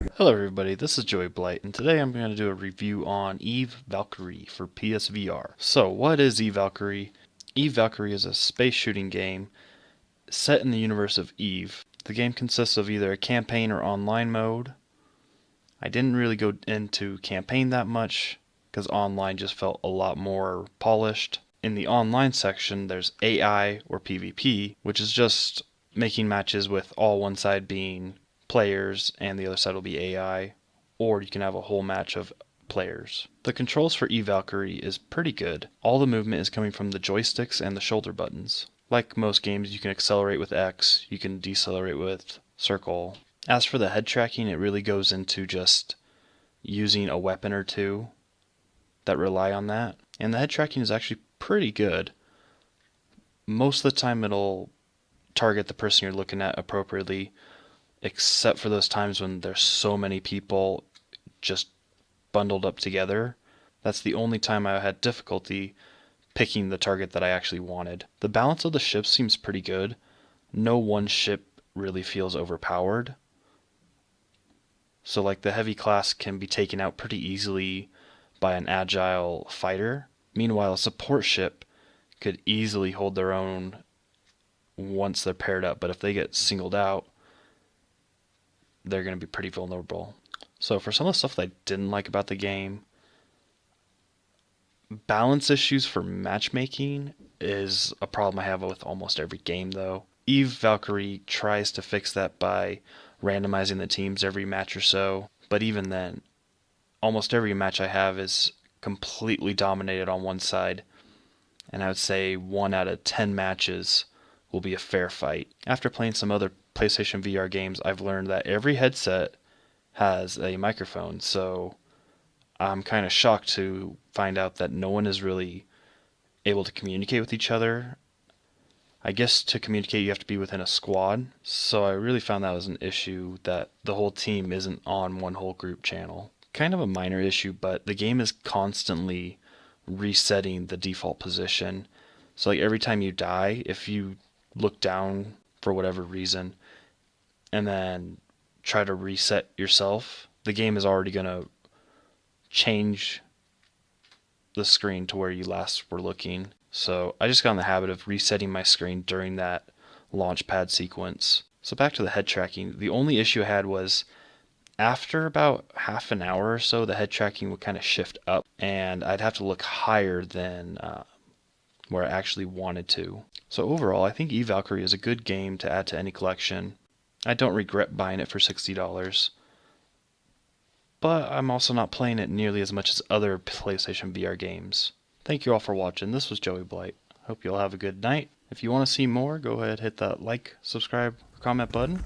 Hello everybody, this is Joey Blight, and today I'm going to do a review on Eve Valkyrie for PSVR. So, what is Eve Valkyrie? Eve Valkyrie is a space shooting game set in the universe of Eve. The game consists of either a campaign or online mode. I didn't really go into campaign that much, because online just felt a lot more polished. In the online section, there's AI or PvP, which is just making matches with all one side being players and the other side will be AI, or you can have a whole match of players. The controls for eValkyrie is pretty good. All the movement is coming from the joysticks and the shoulder buttons. Like most games, you can accelerate with X, you can decelerate with circle. As for the head tracking, it really goes into just using a weapon or two that rely on that. And the head tracking is actually pretty good. Most of the time it'll target the person you're looking at appropriately, except for those times when there's so many people just bundled up together. That's the only time I had difficulty picking the target that I actually wanted. The balance of the ships seems pretty good. No one ship really feels overpowered. So like the heavy class can be taken out pretty easily by an agile fighter. Meanwhile, a support ship could easily hold their own once they're paired up, but if they get singled out, they're going to be pretty vulnerable. So for some of the stuff that I didn't like about the game, balance issues for matchmaking is a problem I have with almost every game though. Eve Valkyrie tries to fix that by randomizing the teams every match or so, but even then, almost every match I have is completely dominated on one side, and I would say 1 out of 10 matches will be a fair fight. After playing some other PlayStation VR games, I've learned that every headset has a microphone, so I'm kind of shocked to find out that no one is really able to communicate with each other. I guess to communicate you have to be within a squad, so I really found that was an issue that the whole team isn't on one whole group channel. Kind of a minor issue, but the game is constantly resetting the default position. So like every time you die, if you look down for whatever reason and then try to reset yourself, the game is already going to change the screen to where you last were looking. So I just got in the habit of resetting my screen during that launch pad sequence. So back to the head tracking, the only issue I had was after about half an hour or so, the head tracking would kind of shift up and I'd have to look higher than where I actually wanted to. So overall, I think eValkyrie is a good game to add to any collection. I don't regret buying it for $60, but I'm also not playing it nearly as much as other PlayStation VR games. Thank you all for watching. This was Joey Blight. Hope you all have a good night. If you want to see more, go ahead, hit that like, subscribe, comment button.